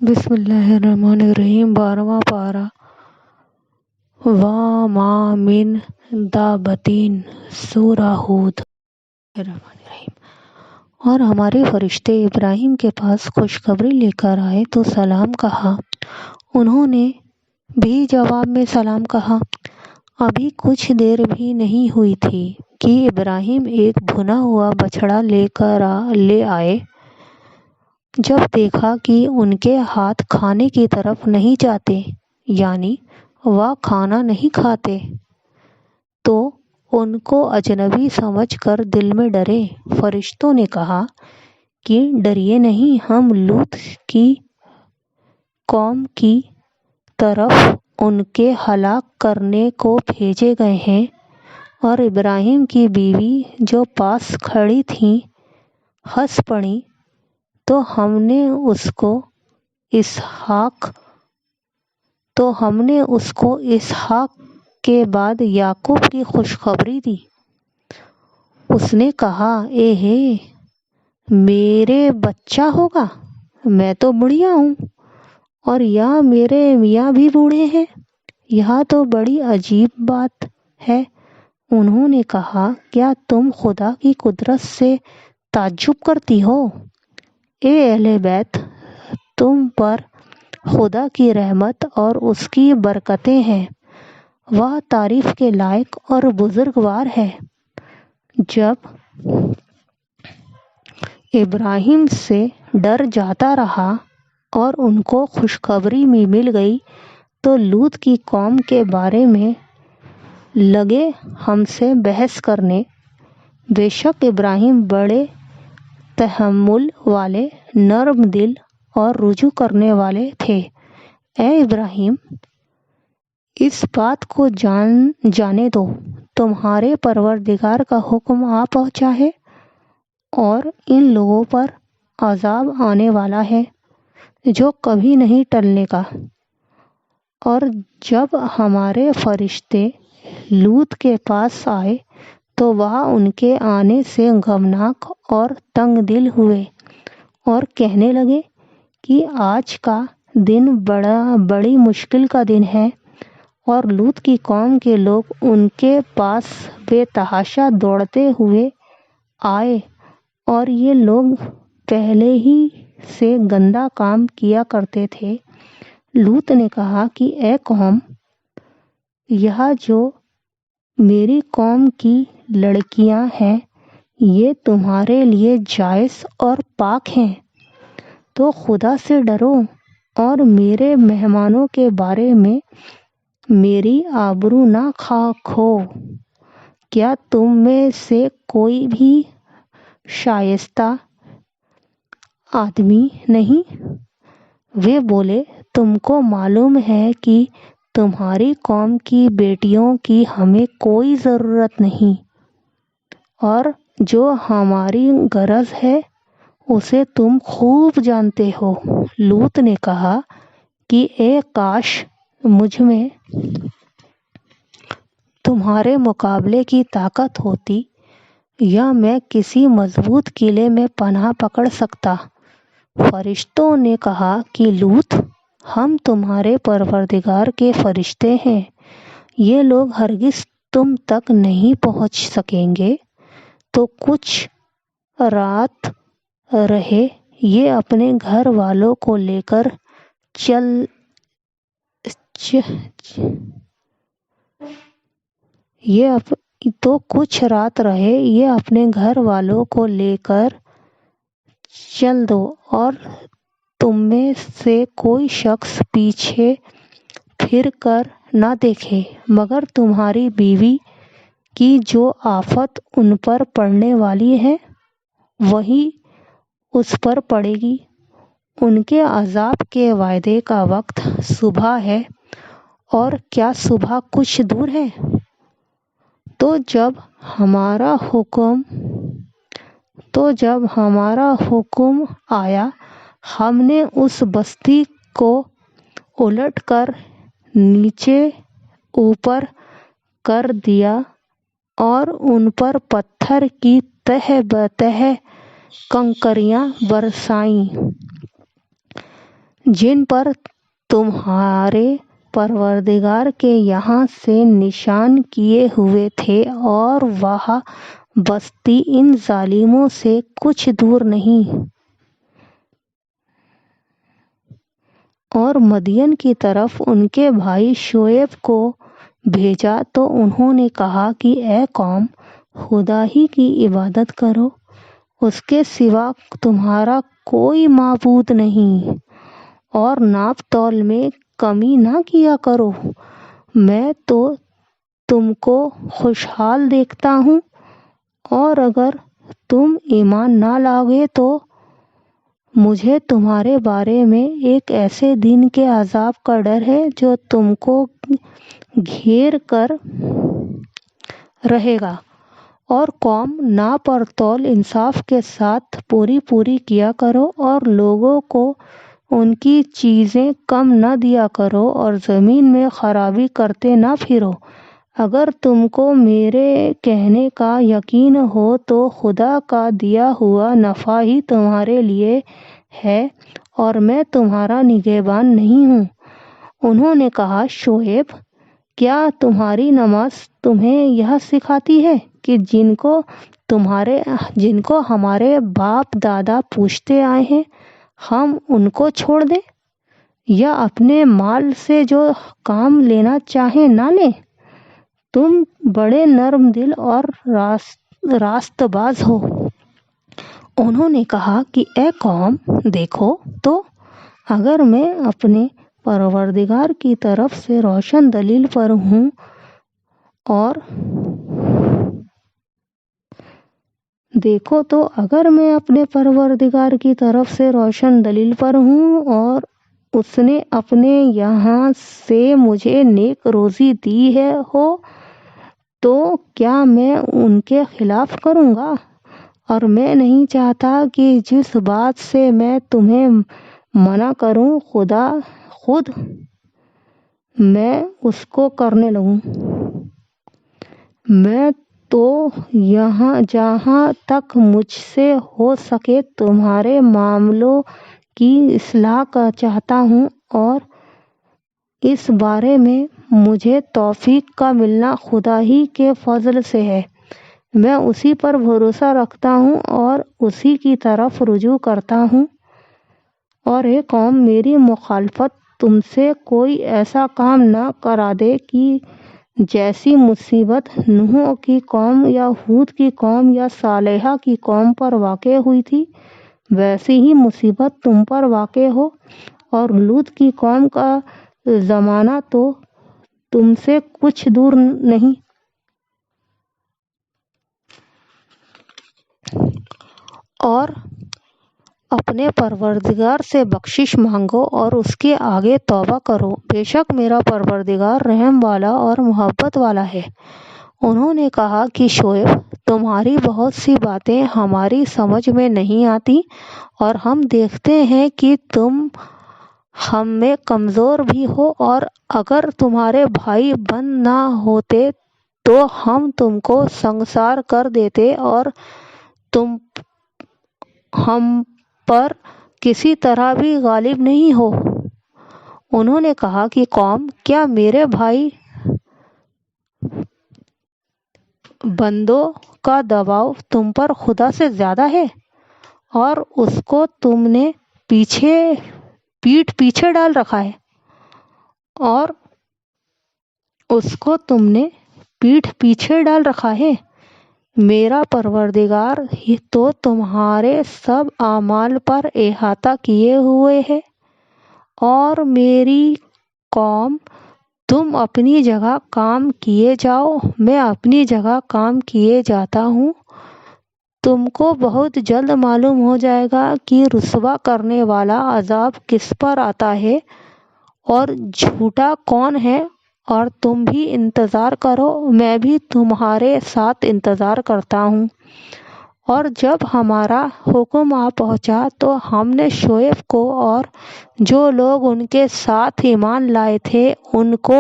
بسم اللہ الرحمن الرحیم 12واں پارہ وَمَا مِن دَابَّةٍ سورہ ہود۔ الرحمن الرحیم۔ اور ہمارے فرشتے ابراہیم کے پاس خوشخبری لے کر آئے تو سلام کہا۔ انہوں نے بھی جواب میں سلام کہا۔ ابھی کچھ دیر بھی نہیں ہوئی تھی کہ ابراہیم ایک بھنا ہوا بچڑا لے آئے۔ جب دیکھا کہ ان کے ہاتھ کھانے کی طرف نہیں جاتے، یعنی وہ کھانا نہیں کھاتے، تو ان کو اجنبی سمجھ کر دل میں ڈرے۔ فرشتوں نے کہا کہ ڈریے نہیں، ہم لوط کی قوم کی طرف ان کے ہلاک کرنے کو بھیجے گئے ہیں۔ اور ابراہیم کی بیوی جو پاس کھڑی تھیں ہنس پڑیں، تو ہم نے اس کو اسحاق کے بعد یعقوب کی خوشخبری دی۔ اس نے کہا، اے ہے میرے بچہ ہوگا، میں تو بڑھیا ہوں اور یہاں میرے میاں بھی بوڑھے ہیں، یہاں تو بڑی عجیب بات ہے۔ انہوں نے کہا، کیا تم خدا کی قدرت سے تعجب کرتی ہو؟ اے اہل بیت، تم پر خدا کی رحمت اور اس کی برکتیں ہیں، وہ تعریف کے لائق اور بزرگوار ہے۔ جب ابراہیم سے ڈر جاتا رہا اور ان کو خوشخبری مل گئی تو لوط کی قوم کے بارے میں لگے ہم سے بحث کرنے۔ بے شک ابراہیم بڑے تحمل والے، نرم دل اور رجوع کرنے والے تھے۔ اے ابراہیم، اس بات کو جانے دو، تمہارے پروردگار کا حکم آ پہنچا ہے اور ان لوگوں پر عذاب آنے والا ہے جو کبھی نہیں ٹلنے کا۔ اور جب ہمارے فرشتے لوط کے پاس آئے تو وہ ان کے آنے سے غمناک اور تنگ دل ہوئے اور کہنے لگے کہ آج کا دن بڑی مشکل کا دن ہے۔ اور لوط کی قوم کے لوگ ان کے پاس بے تحاشا دوڑتے ہوئے آئے، اور یہ لوگ پہلے ہی سے گندا کام کیا کرتے تھے۔ لوط نے کہا کہ اے قوم، یہ جو میری قوم کی لڑکیاں ہیں یہ تمہارے لیے جائز اور پاک ہیں، تو خدا سے ڈرو اور میرے مہمانوں کے بارے میں میری آبرو نہ کھو۔ کیا تم میں سے کوئی بھی شائستہ آدمی نہیں؟ وہ بولے، تم کو معلوم ہے کہ تمہاری قوم کی بیٹیوں کی ہمیں کوئی ضرورت نہیں، اور جو ہماری غرض ہے اسے تم خوب جانتے ہو۔ لوط نے کہا کہ اے کاش مجھ میں تمہارے مقابلے کی طاقت ہوتی، یا میں کسی مضبوط قلعے میں پناہ پکڑ سکتا۔ فرشتوں نے کہا کہ لوط، ہم تمہارے پروردگار کے فرشتے ہیں، یہ لوگ ہرگز تم تک نہیں پہنچ سکیں گے، تو کچھ رات رہے یہ اپنے گھر والوں کو لے کر چل دو، اور تم میں سے کوئی شخص پیچھے پھر کر نہ دیکھے، مگر تمہاری بیوی کی جو آفت ان پر پڑنے والی ہے وہی اس پر پڑے گی۔ ان کے عذاب کے وعدے کا وقت صبح ہے، اور کیا صبح کچھ دور ہے؟ تو جب ہمارا حکم آیا، ہم نے اس بستی کو الٹ کر نیچے اوپر کر دیا اور ان پر پتھر کی تہہ بتہہ کنکریاں برسائیں، جن پر تمہارے پروردگار کے یہاں سے نشان کیے ہوئے تھے، اور وہاں بستی ان ظالموں سے کچھ دور نہیں۔ اور مدین کی طرف ان کے بھائی شعیب کو بھیجا تو انہوں نے کہا کہ اے قوم، خدا ہی کی عبادت کرو، اس کے سوا تمہارا کوئی معبود نہیں، اور ناپ تول میں کمی نہ کیا کرو۔ میں تو تم کو خوشحال دیکھتا ہوں، اور اگر تم ایمان نہ لاؤ تو مجھے تمہارے بارے میں ایک ایسے دن کے عذاب کا ڈر ہے جو تم کو گھیر کر رہے گا۔ اور قوم، ناپ اور تول انصاف کے ساتھ پوری کیا کرو، اور لوگوں کو ان کی چیزیں کم نہ دیا کرو، اور زمین میں خرابی کرتے نہ پھرو۔ اگر تم کو میرے کہنے کا یقین ہو تو خدا کا دیا ہوا نفع ہی تمہارے لیے ہے، اور میں تمہارا نگہبان نہیں ہوں۔ انہوں نے کہا، شعیب، کیا تمہاری نماز تمہیں یہ سکھاتی ہے کہ جن کو ہمارے باپ دادا پوچھتے آئے ہیں ہم ان کو چھوڑ دیں، یا اپنے مال سے جو کام لینا چاہیں نہ لیں؟ تم بڑے نرم دل اور راست باز ہو۔ انہوں نے کہا کہ اے قوم، دیکھو تو، اگر میں اپنے پروردگار کی طرف سے روشن دلیل پر ہوں اور اس نے اپنے یہاں سے مجھے نیک روزی دی ہو، تو کیا میں ان کے خلاف کروں گا؟ اور میں نہیں چاہتا کہ جس بات سے میں تمہیں منع کروں خود میں اس کو کرنے لگوں۔ میں تو جہاں تک مجھ سے ہو سکے تمہارے معاملوں کی اصلاح چاہتا ہوں، اور اس بارے میں مجھے توفیق کا ملنا خدا ہی کے فضل سے ہے۔ میں اسی پر بھروسہ رکھتا ہوں اور اسی کی طرف رجوع کرتا ہوں۔ اور اے قوم، میری مخالفت تم سے کوئی ایسا کام نہ کرا دے کہ جیسی مصیبت نوح کی قوم یا ہود کی قوم یا صالح کی قوم پر واقع ہوئی تھی، ویسی ہی مصیبت تم پر واقع ہو۔ اور لوط کی قوم کا زمانہ تو تم سے کچھ دور نہیں۔ اور اپنے پروردگار سے بخشش مانگو اور اس کے آگے توبہ کرو، بے شک میرا پروردگار رحم والا اور محبت والا ہے۔ انہوں نے کہا کہ شعیب، تمہاری بہت سی باتیں ہماری سمجھ میں نہیں آتی، اور ہم دیکھتے ہیں کہ تم ہم میں کمزور بھی ہو، اور اگر تمہارے بھائی بند نہ ہوتے تو ہم تم کو سنگسار کر دیتے، اور تم ہم پر کسی طرح بھی غالب نہیں ہو۔ انہوں نے کہا کہ قوم، کیا میرے بھائی بندوں کا دباؤ تم پر خدا سے زیادہ ہے، اور اس کو تم نے پیٹھ پیچھے ڈال رکھا ہے؟ اور اس کو تم نے پیٹھ پیچھے ڈال رکھا ہے؟ میرا پروردگار تو تمہارے سب اعمال پر احاطہ کیے ہوئے ہے۔ اور میری قوم، تم اپنی جگہ کام کیے جاؤ، میں اپنی جگہ کام کیے جاتا ہوں۔ تم کو بہت جلد معلوم ہو جائے گا کہ رسوا کرنے والا عذاب کس پر آتا ہے اور جھوٹا کون ہے، اور تم بھی انتظار کرو، میں بھی تمہارے ساتھ انتظار کرتا ہوں۔ اور جب ہمارا حکم آ پہنچا تو ہم نے شعیب کو اور جو لوگ ان کے ساتھ ایمان لائے تھے ان کو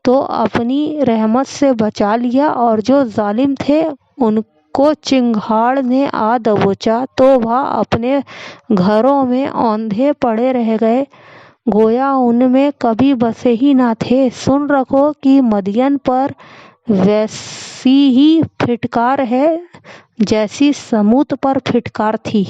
تو اپنی رحمت سے بچا لیا، اور جو ظالم تھے ان کو چنگھاڑ نے آ دبوچا تو وہ اپنے گھروں میں اوندھے پڑے رہ گئے، گویا ان میں کبھی بسے ہی نہ تھے۔ سن رکھو کہ مدین پر ویسی ہی پھٹکار ہے جیسی سموت پر پھٹکار تھی۔